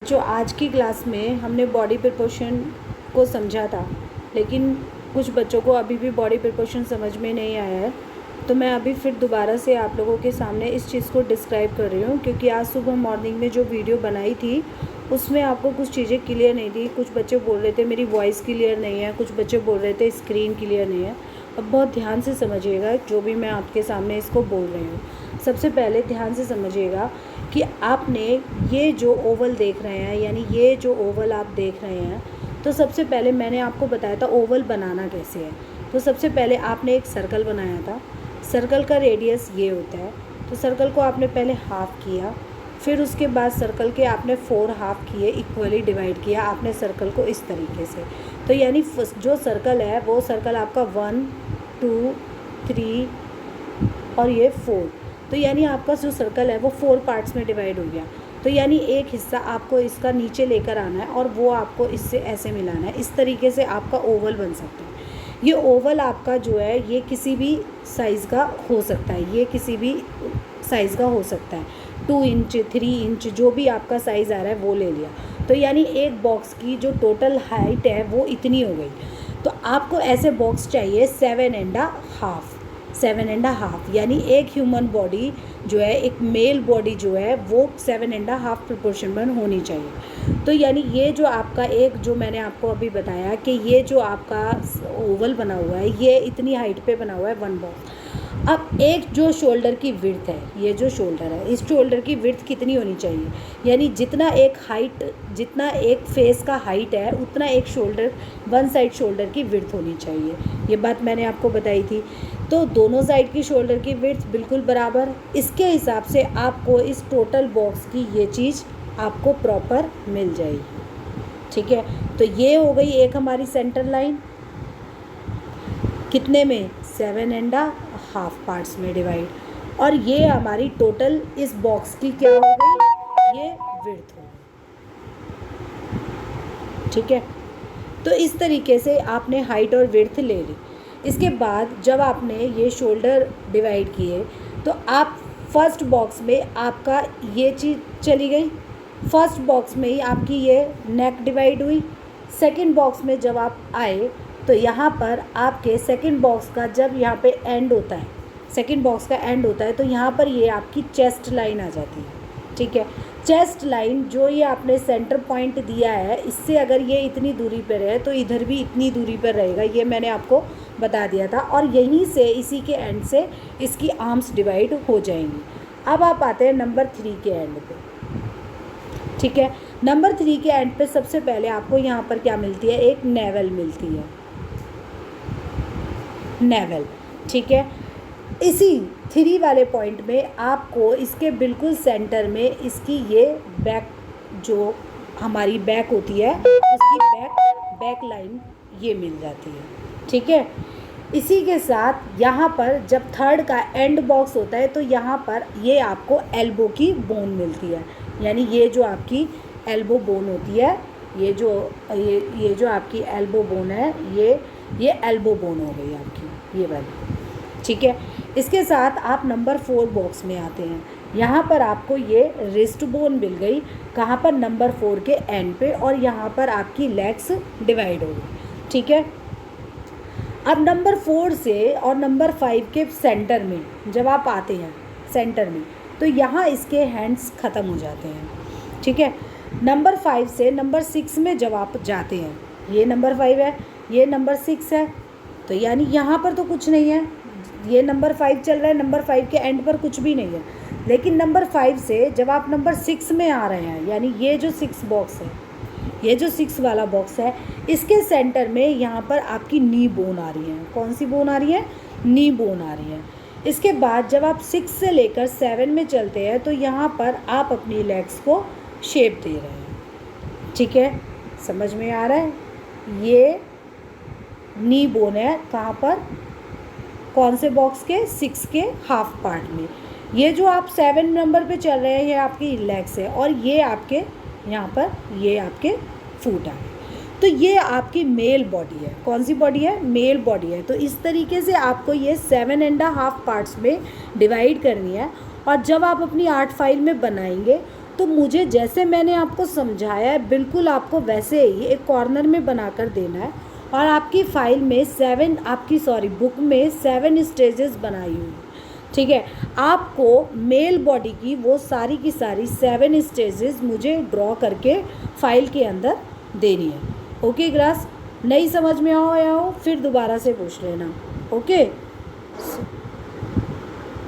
जो आज की क्लास में हमने बॉडी प्रोपोर्शन को समझा था, लेकिन कुछ बच्चों को अभी भी बॉडी प्रोपोर्शन समझ में नहीं आया है, तो मैं अभी फिर दोबारा से आप लोगों के सामने इस चीज़ को डिस्क्राइब कर रही हूँ, क्योंकि आज सुबह मॉर्निंग में जो वीडियो बनाई थी उसमें आपको कुछ चीज़ें क्लियर नहीं थी। कुछ बच्चे बोल रहे थे मेरी वॉइस क्लियर नहीं है, कुछ बच्चे बोल रहे थे स्क्रीन क्लियर नहीं है। अब बहुत ध्यान से समझिएगा जो भी मैं आपके सामने इसको बोल रही हूँ। सबसे पहले ध्यान से समझिएगा कि आपने ये जो ओवल देख रहे हैं, यानी ये जो ओवल आप देख रहे हैं, तो सबसे पहले मैंने आपको बताया था ओवल बनाना कैसे है। तो सबसे पहले आपने एक सर्कल बनाया था, सर्कल का रेडियस ये होता है। तो सर्कल को आपने पहले हाफ़ किया, फिर उसके बाद सर्कल के आपने 4 हाफ़ किए, इक्वली डिवाइड किया आपने सर्कल को इस तरीके से। तो यानी जो सर्कल है वो सर्कल आपका 1 2 3 और ये 4, तो यानी आपका जो सर्कल है वो 4 पार्ट्स में डिवाइड हो गया। तो यानी एक हिस्सा आपको इसका नीचे लेकर आना है और वो आपको इससे ऐसे मिलाना है। इस तरीके से आपका ओवल बन सकता है। ये ओवल आपका जो है ये किसी भी साइज़ का हो सकता है, ये किसी भी साइज़ का हो सकता है। 2 इंच 3 इंच जो भी आपका साइज़ आ रहा है वो ले लिया। तो यानी एक बॉक्स की जो टोटल हाइट है वो इतनी हो गई। तो आपको ऐसे बॉक्स चाहिए 7.5, यानी एक ह्यूमन बॉडी जो है, एक मेल बॉडी जो है वो 7.5 प्रोपोर्शन में होनी चाहिए। तो यानी ये जो आपका एक जो मैंने आपको अभी बताया कि ये जो आपका ओवल बना हुआ है ये इतनी हाइट पे बना हुआ है 1 बॉक्स। अब एक जो शोल्डर की विड्थ है, ये जो शोल्डर है, इस शोल्डर की विड्थ कितनी होनी चाहिए, यानी जितना एक फेस का हाइट है उतना एक शोल्डर, 1 साइड शोल्डर की विड्थ होनी चाहिए। ये बात मैंने आपको बताई थी। तो दोनों साइड की शोल्डर की विड्थ बिल्कुल बराबर, इसके हिसाब से आपको इस टोटल बॉक्स की ये चीज़ आपको प्रॉपर मिल जाएगी। ठीक है, तो ये हो गई एक हमारी सेंटर लाइन, कितने में 7.5 पार्ट्स में डिवाइड, और ये हमारी टोटल इस बॉक्स की क्या हो गई, ये विड्थ हो गई। ठीक है, तो इस तरीके से आपने हाइट और विड्थ ले ली। इसके बाद जब आपने ये शोल्डर डिवाइड किए तो आप फर्स्ट बॉक्स में आपका ये चीज़ चली गई, फर्स्ट बॉक्स में ही आपकी ये नेक डिवाइड हुई। सेकंड बॉक्स में जब आप आए तो यहाँ पर आपके सेकंड बॉक्स का जब यहाँ पे एंड होता है, सेकंड बॉक्स का एंड होता है, तो यहाँ पर ये आपकी चेस्ट लाइन आ जाती है। ठीक है, चेस्ट लाइन जो ये आपने सेंटर पॉइंट दिया है, इससे अगर ये इतनी दूरी पर है तो इधर भी इतनी दूरी पर रहेगा, ये मैंने आपको बता दिया था। और यहीं से इसी के एंड से इसकी आर्म्स डिवाइड हो जाएंगी। अब आप आते हैं नंबर 3 के एंड पे। ठीक है, नंबर 3 के एंड पे सबसे पहले आपको यहाँ पर क्या मिलती है, एक नेवल मिलती है, नेवल। ठीक है, इसी 3 वाले पॉइंट में आपको इसके बिल्कुल सेंटर में इसकी ये बैक, जो हमारी बैक होती है उसकी बैक लाइन ये मिल जाती है। ठीक है, इसी के साथ यहाँ पर जब थर्ड का एंड बॉक्स होता है तो यहाँ पर ये आपको एल्बो की बोन मिलती है, यानी ये जो आपकी एल्बो बोन होती है, ये जो आपकी एल्बो बोन है, ये एल्बो बोन हो गई आपकी, ये वाली। ठीक है, इसके साथ आप नंबर 4 बॉक्स में आते हैं। यहाँ पर आपको ये रिस्ट बोन मिल गई, कहाँ पर, नंबर 4 के एंड पे, और यहाँ पर आपकी लेग्स डिवाइड हो गई। ठीक है, अब नंबर 4 से और नंबर 5 के सेंटर में जब आप आते हैं, सेंटर में, तो यहाँ इसके हैंड्स ख़त्म हो जाते हैं। ठीक है, नंबर 5 से नंबर 6 में जब आप जाते हैं, ये नंबर 5 है, ये नंबर 6 है, तो यानी यहाँ पर तो कुछ नहीं है, ये नंबर 5 चल रहा है, नंबर 5 के एंड पर कुछ भी नहीं है। लेकिन नंबर 5 से जब आप नंबर 6 में आ रहे हैं, यानी ये जो 6 बॉक्स है, ये जो 6 वाला बॉक्स है, इसके सेंटर में यहाँ पर आपकी नी बोन आ रही है। कौन सी बोन आ रही है, नी बोन आ रही है। इसके बाद जब आप 6 से लेकर 7 में चलते हैं तो यहाँ पर आप अपनी लेग्स को शेप दे रहे हैं। ठीक है, समझ में आ रहा है, ये नी बोन है, कहाँ पर, कौन से बॉक्स के, 6 के हाफ पार्ट में। ये जो आप 7 नंबर पे चल रहे हैं ये आपकी लेग्स है, और ये आपके यहाँ पर ये आपके फूट है। तो ये आपकी मेल बॉडी है। कौन सी बॉडी है, मेल बॉडी है। तो इस तरीके से आपको ये 7.5 पार्ट्स में डिवाइड करनी है, और जब आप अपनी आर्ट फाइल में बनाएंगे तो मुझे जैसे मैंने आपको समझाया है बिल्कुल आपको वैसे ही एक कॉर्नर में बनाकर देना है। और आपकी फाइल में बुक में 7 स्टेजेस बनाई हुई, ठीक है। आपको मेल बॉडी की वो सारी की सारी 7 स्टेजेस मुझे ड्रॉ करके फाइल के अंदर देनी है। ओके ग्रास, नहीं समझ में आया हो फिर दोबारा से पूछ लेना। ओके।